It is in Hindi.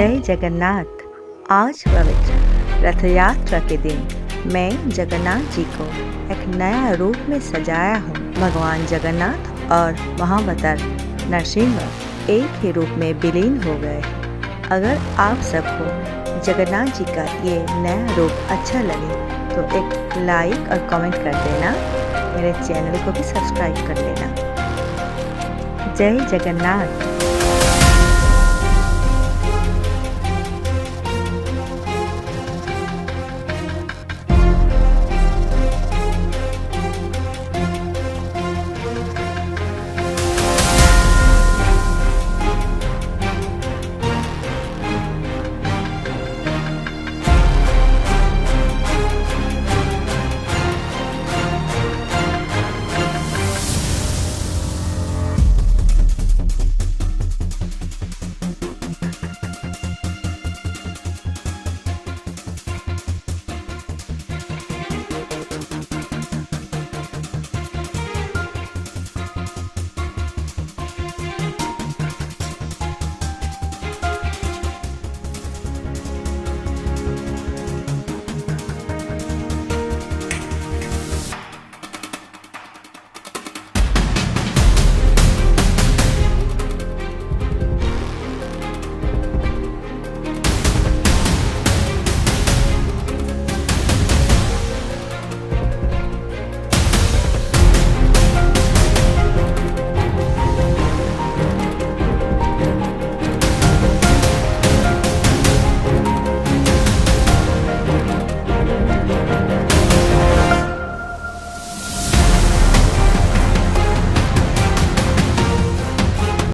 जय जगन्नाथ। आज पवित्र रथ यात्रा के दिन मैं जगन्नाथ जी को एक नया रूप में सजाया हूँ। भगवान जगन्नाथ और महाअवतार नरसिंह एक ही रूप में विलीन हो गए। अगर आप सबको जगन्नाथ जी का ये नया रूप अच्छा लगे तो एक लाइक और कमेंट कर देना। मेरे चैनल को भी सब्सक्राइब कर लेना। जय जगन्नाथ।